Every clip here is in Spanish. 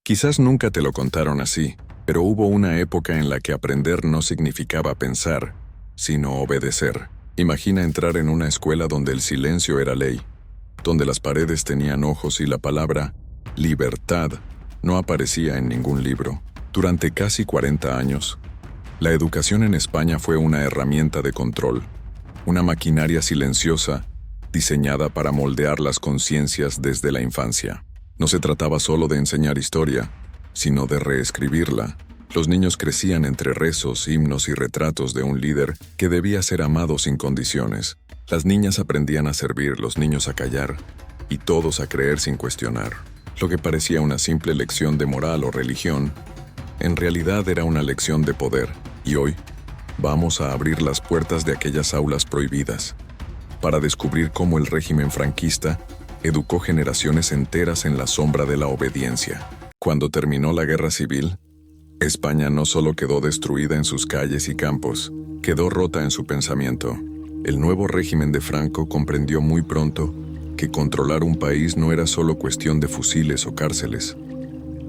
Quizás nunca te lo contaron así, pero hubo una época en la que aprender no significaba pensar, sino obedecer. Imagina entrar en una escuela donde el silencio era ley, donde las paredes tenían ojos y la palabra libertad no aparecía en ningún libro. Durante casi 40 años, la educación en España fue una herramienta de control, una maquinaria silenciosa diseñada para moldear las conciencias desde la infancia. No se trataba solo de enseñar historia, sino de reescribirla. Los niños crecían entre rezos, himnos y retratos de un líder que debía ser amado sin condiciones. Las niñas aprendían a servir, los niños a callar, y todos a creer sin cuestionar. Lo que parecía una simple lección de moral o religión, en realidad era una lección de poder. Y hoy, vamos a abrir las puertas de aquellas aulas prohibidas, para descubrir cómo el régimen franquista educó generaciones enteras en la sombra de la obediencia. Cuando terminó la guerra civil, España no solo quedó destruida en sus calles y campos, quedó rota en su pensamiento. El nuevo régimen de Franco comprendió muy pronto que controlar un país no era solo cuestión de fusiles o cárceles,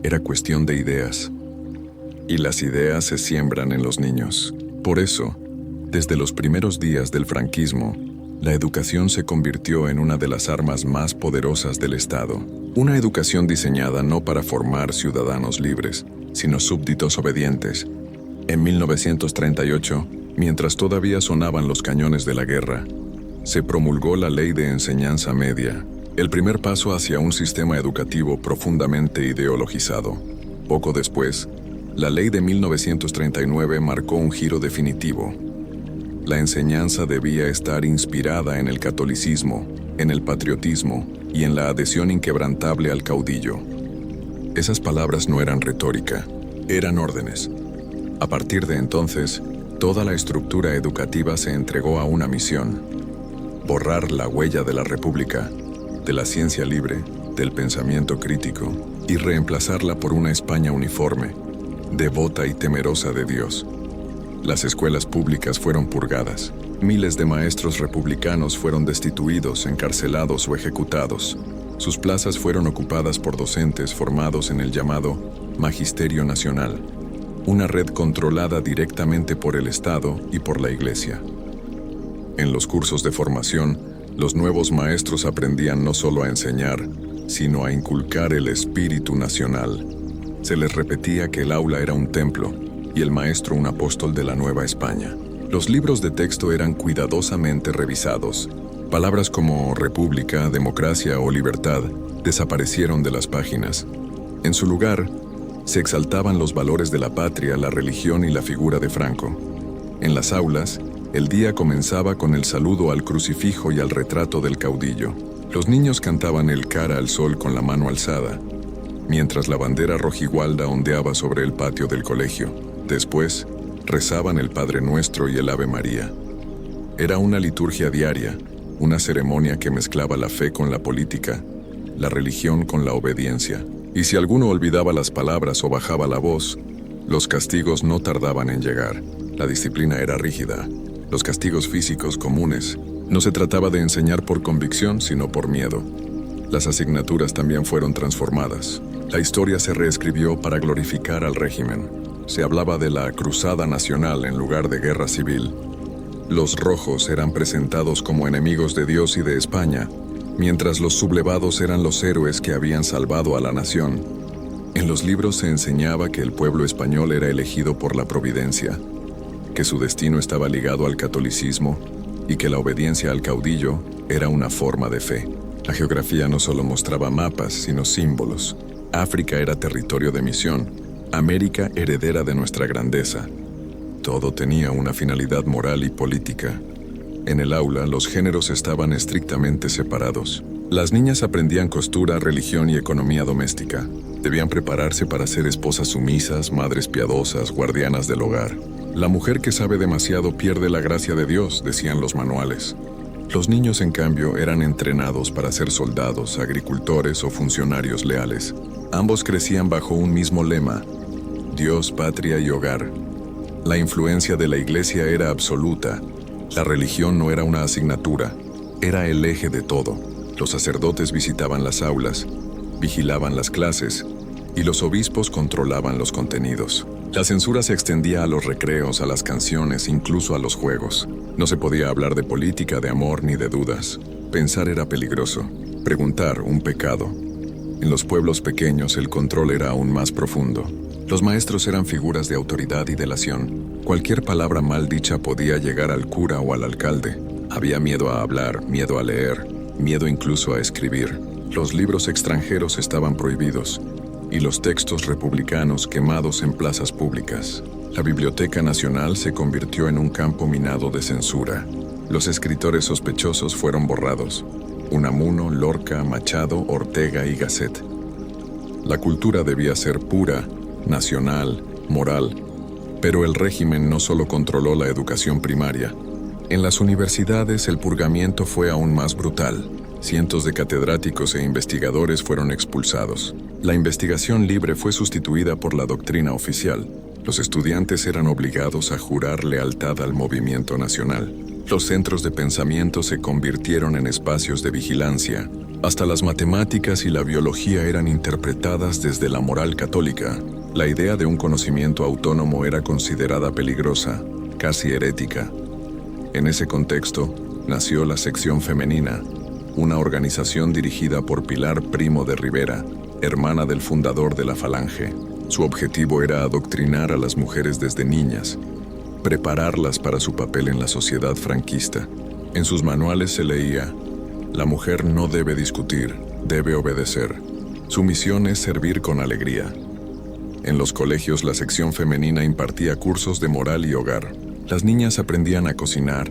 era cuestión de ideas. Y las ideas se siembran en los niños. Por eso, desde los primeros días del franquismo, la educación se convirtió en una de las armas más poderosas del Estado. Una educación diseñada no para formar ciudadanos libres, sino súbditos obedientes. En 1938, mientras todavía sonaban los cañones de la guerra, se promulgó la Ley de Enseñanza Media, el primer paso hacia un sistema educativo profundamente ideologizado. Poco después, la Ley de 1939 marcó un giro definitivo. La enseñanza debía estar inspirada en el catolicismo, en el patriotismo y en la adhesión inquebrantable al caudillo. Esas palabras no eran retórica, eran órdenes. A partir de entonces, toda la estructura educativa se entregó a una misión: borrar la huella de la República, de la ciencia libre, del pensamiento crítico, y reemplazarla por una España uniforme, devota y temerosa de Dios. Las escuelas públicas fueron purgadas. Miles de maestros republicanos fueron destituidos, encarcelados o ejecutados. Sus plazas fueron ocupadas por docentes formados en el llamado Magisterio Nacional, una red controlada directamente por el Estado y por la Iglesia. En los cursos de formación, los nuevos maestros aprendían no solo a enseñar, sino a inculcar el espíritu nacional. Se les repetía que el aula era un templo y el maestro un apóstol de la Nueva España. Los libros de texto eran cuidadosamente revisados. Palabras como república, democracia o libertad desaparecieron de las páginas. En su lugar, se exaltaban los valores de la patria, la religión y la figura de Franco. En las aulas, el día comenzaba con el saludo al crucifijo y al retrato del caudillo. Los niños cantaban el Cara al Sol con la mano alzada, mientras la bandera rojigualda ondeaba sobre el patio del colegio. Después, rezaban el Padre Nuestro y el Ave María. Era una liturgia diaria, una ceremonia que mezclaba la fe con la política, la religión con la obediencia. Y si alguno olvidaba las palabras o bajaba la voz, los castigos no tardaban en llegar. La disciplina era rígida. Los castigos físicos comunes. No se trataba de enseñar por convicción, sino por miedo. Las asignaturas también fueron transformadas. La historia se reescribió para glorificar al régimen. Se hablaba de la Cruzada Nacional en lugar de guerra civil. Los rojos eran presentados como enemigos de Dios y de España, mientras los sublevados eran los héroes que habían salvado a la nación. En los libros se enseñaba que el pueblo español era elegido por la providencia, que su destino estaba ligado al catolicismo y que la obediencia al caudillo era una forma de fe. La geografía no solo mostraba mapas, sino símbolos. África era territorio de misión, América heredera de nuestra grandeza. Todo tenía una finalidad moral y política. En el aula, los géneros estaban estrictamente separados. Las niñas aprendían costura, religión y economía doméstica. Debían prepararse para ser esposas sumisas, madres piadosas, guardianas del hogar. La mujer que sabe demasiado pierde la gracia de Dios, decían los manuales. Los niños, en cambio, eran entrenados para ser soldados, agricultores o funcionarios leales. Ambos crecían bajo un mismo lema: Dios, patria y hogar. La influencia de la Iglesia era absoluta. La religión no era una asignatura, era el eje de todo. Los sacerdotes visitaban las aulas, vigilaban las clases y los obispos controlaban los contenidos. La censura se extendía a los recreos, a las canciones, incluso a los juegos. No se podía hablar de política, de amor ni de dudas. Pensar era peligroso. Preguntar, un pecado. En los pueblos pequeños el control era aún más profundo. Los maestros eran figuras de autoridad y delación. Cualquier palabra mal dicha podía llegar al cura o al alcalde. Había miedo a hablar, miedo a leer, miedo incluso a escribir. Los libros extranjeros estaban prohibidos y los textos republicanos quemados en plazas públicas. La Biblioteca Nacional se convirtió en un campo minado de censura. Los escritores sospechosos fueron borrados: Unamuno, Lorca, Machado, Ortega y Gasset. La cultura debía ser pura, nacional, moral, pero el régimen no solo controló la educación primaria. En las universidades el purgamiento fue aún más brutal. Cientos de catedráticos e investigadores fueron expulsados. La investigación libre fue sustituida por la doctrina oficial. Los estudiantes eran obligados a jurar lealtad al movimiento nacional. Los centros de pensamiento se convirtieron en espacios de vigilancia. Hasta las matemáticas y la biología eran interpretadas desde la moral católica. La idea de un conocimiento autónomo era considerada peligrosa, casi herética. En ese contexto, nació la Sección Femenina, una organización dirigida por Pilar Primo de Rivera, hermana del fundador de la Falange. Su objetivo era adoctrinar a las mujeres desde niñas, prepararlas para su papel en la sociedad franquista. En sus manuales se leía: la mujer no debe discutir, debe obedecer. Su misión es servir con alegría. En los colegios, la sección femenina impartía cursos de moral y hogar. Las niñas aprendían a cocinar,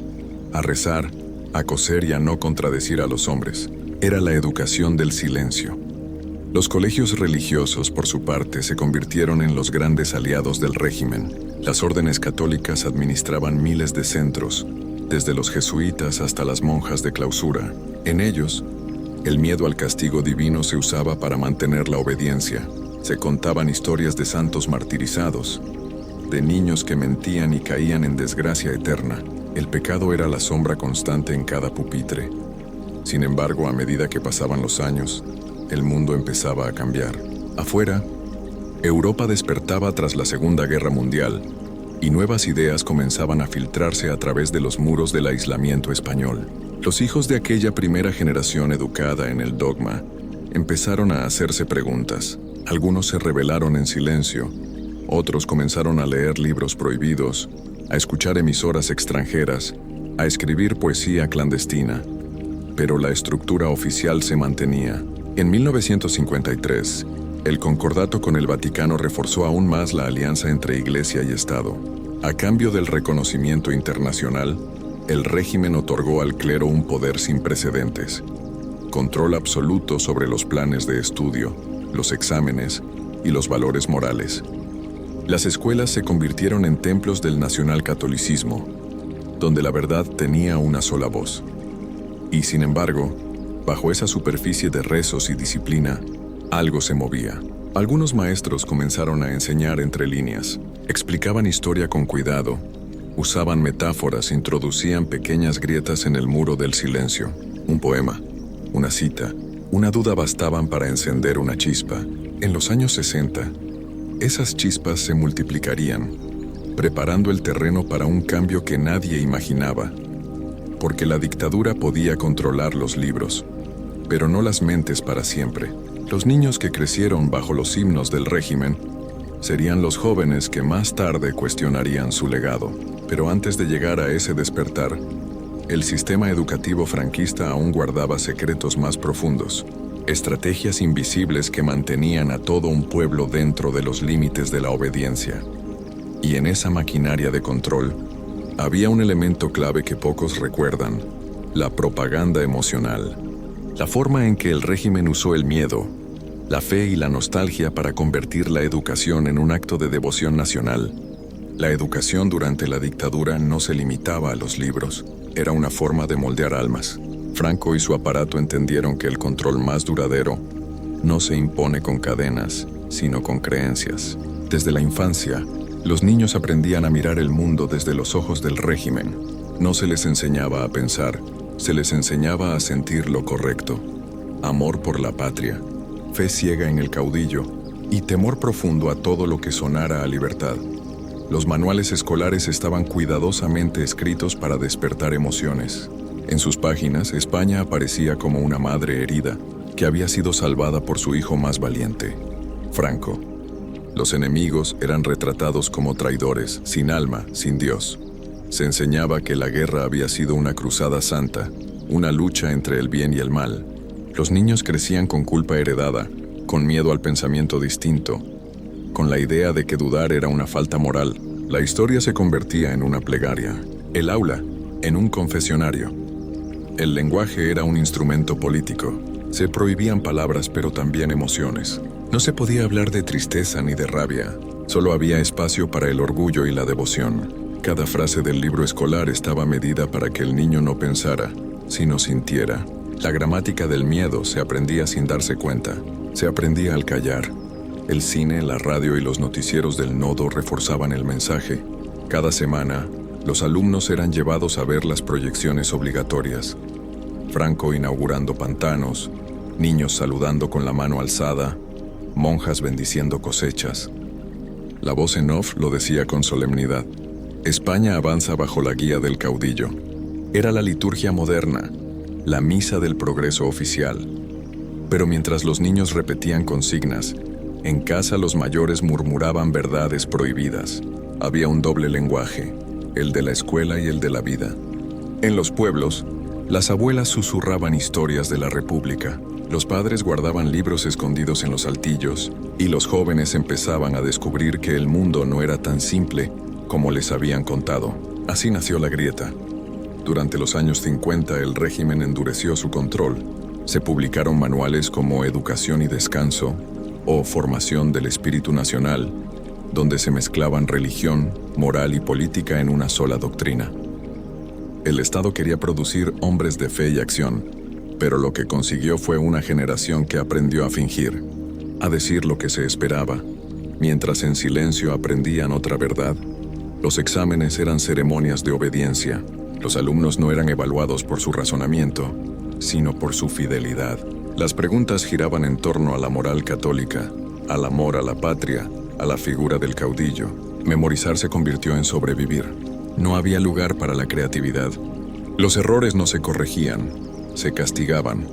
a rezar, a coser y a no contradecir a los hombres. Era la educación del silencio. Los colegios religiosos, por su parte, se convirtieron en los grandes aliados del régimen. Las órdenes católicas administraban miles de centros, desde los jesuitas hasta las monjas de clausura. En ellos, el miedo al castigo divino se usaba para mantener la obediencia. Se contaban historias de santos martirizados, de niños que mentían y caían en desgracia eterna. El pecado era la sombra constante en cada pupitre. Sin embargo, a medida que pasaban los años, el mundo empezaba a cambiar. Afuera, Europa despertaba tras la Segunda Guerra Mundial, y nuevas ideas comenzaban a filtrarse a través de los muros del aislamiento español. Los hijos de aquella primera generación educada en el dogma empezaron a hacerse preguntas. Algunos se rebelaron en silencio, otros comenzaron a leer libros prohibidos, a escuchar emisoras extranjeras, a escribir poesía clandestina. Pero la estructura oficial se mantenía. En 1953, el concordato con el Vaticano reforzó aún más la alianza entre Iglesia y Estado. A cambio del reconocimiento internacional, el régimen otorgó al clero un poder sin precedentes: control absoluto sobre los planes de estudio, los exámenes y los valores morales. Las escuelas se convirtieron en templos del nacionalcatolicismo, donde la verdad tenía una sola voz. Y sin embargo, bajo esa superficie de rezos y disciplina, algo se movía. Algunos maestros comenzaron a enseñar entre líneas, explicaban historia con cuidado, usaban metáforas, introducían pequeñas grietas en el muro del silencio. Un poema, una cita, una duda bastaban para encender una chispa. En los años 60, esas chispas se multiplicarían, preparando el terreno para un cambio que nadie imaginaba, porque la dictadura podía controlar los libros, pero no las mentes para siempre. Los niños que crecieron bajo los himnos del régimen serían los jóvenes que más tarde cuestionarían su legado. Pero antes de llegar a ese despertar, el sistema educativo franquista aún guardaba secretos más profundos, estrategias invisibles que mantenían a todo un pueblo dentro de los límites de la obediencia. Y en esa maquinaria de control, había un elemento clave que pocos recuerdan: la propaganda emocional. La forma en que el régimen usó el miedo, la fe y la nostalgia para convertir la educación en un acto de devoción nacional. La educación durante la dictadura no se limitaba a los libros, era una forma de moldear almas. Franco y su aparato entendieron que el control más duradero no se impone con cadenas, sino con creencias. Desde la infancia, los niños aprendían a mirar el mundo desde los ojos del régimen. No se les enseñaba a pensar, se les enseñaba a sentir lo correcto. Amor por la patria, fe ciega en el caudillo, y temor profundo a todo lo que sonara a libertad. Los manuales escolares estaban cuidadosamente escritos para despertar emociones. En sus páginas, España aparecía como una madre herida que había sido salvada por su hijo más valiente, Franco. Los enemigos eran retratados como traidores, sin alma, sin Dios. Se enseñaba que la guerra había sido una cruzada santa, una lucha entre el bien y el mal. Los niños crecían con culpa heredada, con miedo al pensamiento distinto, con la idea de que dudar era una falta moral. La historia se convertía en una plegaria, el aula en un confesionario. El lenguaje era un instrumento político. Se prohibían palabras pero también emociones. No se podía hablar de tristeza ni de rabia. Solo había espacio para el orgullo y la devoción. Cada frase del libro escolar estaba medida para que el niño no pensara, sino sintiera. La gramática del miedo se aprendía sin darse cuenta. Se aprendía al callar. El cine, la radio y los noticieros del nodo reforzaban el mensaje. Cada semana, los alumnos eran llevados a ver las proyecciones obligatorias. Franco inaugurando pantanos, niños saludando con la mano alzada, monjas bendiciendo cosechas. La voz en off lo decía con solemnidad. España avanza bajo la guía del caudillo. Era la liturgia moderna, la misa del progreso oficial. Pero mientras los niños repetían consignas, en casa los mayores murmuraban verdades prohibidas. Había un doble lenguaje, el de la escuela y el de la vida. En los pueblos, las abuelas susurraban historias de la República. Los padres guardaban libros escondidos en los altillos y los jóvenes empezaban a descubrir que el mundo no era tan simple como les habían contado. Así nació la grieta. Durante los años 50 el régimen endureció su control. Se publicaron manuales como Educación y Descanso o Formación del Espíritu Nacional, donde se mezclaban religión, moral y política en una sola doctrina. El Estado quería producir hombres de fe y acción, pero lo que consiguió fue una generación que aprendió a fingir, a decir lo que se esperaba, mientras en silencio aprendían otra verdad. Los exámenes eran ceremonias de obediencia. Los alumnos no eran evaluados por su razonamiento, sino por su fidelidad. Las preguntas giraban en torno a la moral católica, al amor a la patria, a la figura del caudillo. Memorizar se convirtió en sobrevivir. No había lugar para la creatividad. Los errores no se corregían, se castigaban.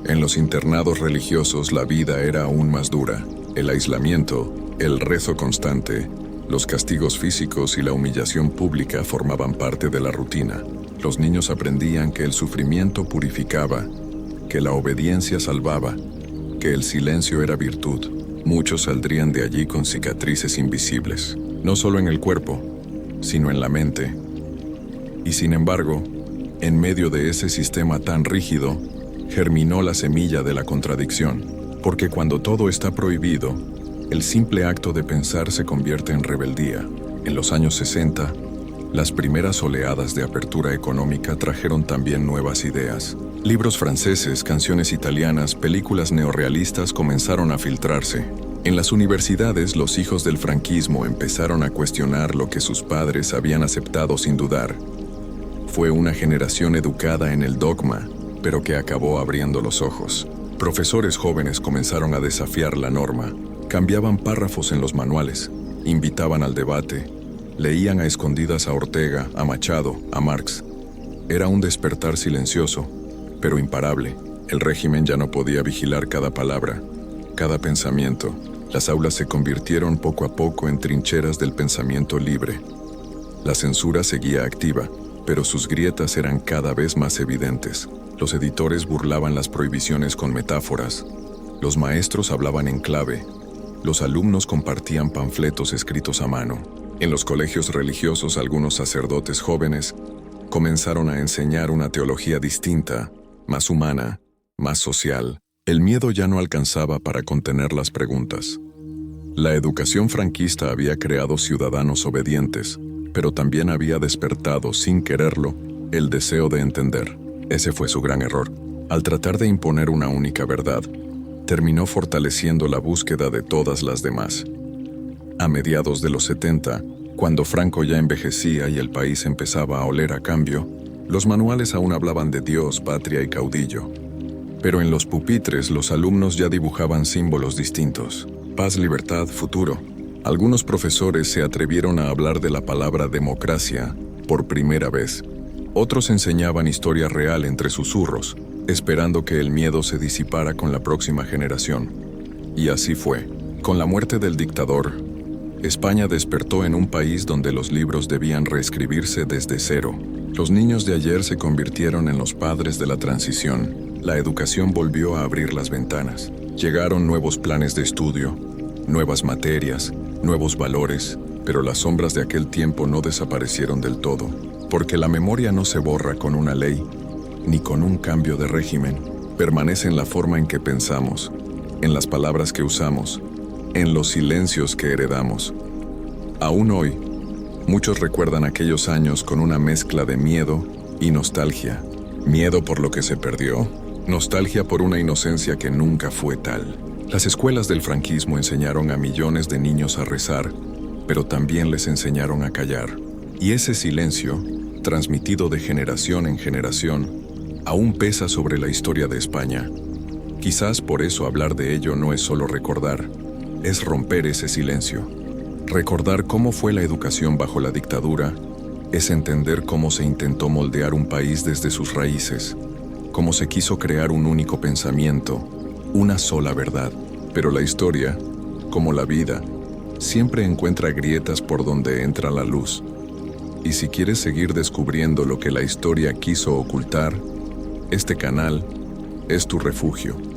En los internados religiosos la vida era aún más dura. El aislamiento, el rezo constante, los castigos físicos y la humillación pública formaban parte de la rutina. Los niños aprendían que el sufrimiento purificaba, que la obediencia salvaba, que el silencio era virtud. Muchos saldrían de allí con cicatrices invisibles, no solo en el cuerpo, sino en la mente. Y sin embargo, en medio de ese sistema tan rígido, germinó la semilla de la contradicción, porque cuando todo está prohibido, el simple acto de pensar se convierte en rebeldía. En los años 60, las primeras oleadas de apertura económica trajeron también nuevas ideas. Libros franceses, canciones italianas, películas neorrealistas comenzaron a filtrarse. En las universidades, los hijos del franquismo empezaron a cuestionar lo que sus padres habían aceptado sin dudar. Fue una generación educada en el dogma, pero que acabó abriendo los ojos. Profesores jóvenes comenzaron a desafiar la norma, cambiaban párrafos en los manuales, invitaban al debate, leían a escondidas a Ortega, a Machado, a Marx. Era un despertar silencioso, pero imparable. El régimen ya no podía vigilar cada palabra, cada pensamiento. Las aulas se convirtieron poco a poco en trincheras del pensamiento libre. La censura seguía activa, pero sus grietas eran cada vez más evidentes. Los editores burlaban las prohibiciones con metáforas. Los maestros hablaban en clave. Los alumnos compartían panfletos escritos a mano. En los colegios religiosos, algunos sacerdotes jóvenes comenzaron a enseñar una teología distinta, más humana, más social. El miedo ya no alcanzaba para contener las preguntas. La educación franquista había creado ciudadanos obedientes, pero también había despertado, sin quererlo, el deseo de entender. Ese fue su gran error. Al tratar de imponer una única verdad, terminó fortaleciendo la búsqueda de todas las demás. A mediados de los 70, cuando Franco ya envejecía y el país empezaba a oler a cambio, los manuales aún hablaban de Dios, patria y caudillo. Pero en los pupitres los alumnos ya dibujaban símbolos distintos. Paz, libertad, futuro. Algunos profesores se atrevieron a hablar de la palabra democracia por primera vez. Otros enseñaban historia real entre susurros, esperando que el miedo se disipara con la próxima generación. Y así fue. Con la muerte del dictador, España despertó en un país donde los libros debían reescribirse desde cero. Los niños de ayer se convirtieron en los padres de la transición. La educación volvió a abrir las ventanas. Llegaron nuevos planes de estudio, nuevas materias, nuevos valores, pero las sombras de aquel tiempo no desaparecieron del todo, porque la memoria no se borra con una ley, ni con un cambio de régimen. Permanece en la forma en que pensamos, en las palabras que usamos, en los silencios que heredamos. Aún hoy, muchos recuerdan aquellos años con una mezcla de miedo y nostalgia. Miedo por lo que se perdió, nostalgia por una inocencia que nunca fue tal. Las escuelas del franquismo enseñaron a millones de niños a rezar, pero también les enseñaron a callar. Y ese silencio, transmitido de generación en generación, aún pesa sobre la historia de España. Quizás por eso hablar de ello no es solo recordar, es romper ese silencio. Recordar cómo fue la educación bajo la dictadura es entender cómo se intentó moldear un país desde sus raíces, cómo se quiso crear un único pensamiento, una sola verdad. Pero la historia, como la vida, siempre encuentra grietas por donde entra la luz. Y si quieres seguir descubriendo lo que la historia quiso ocultar, este canal es tu refugio.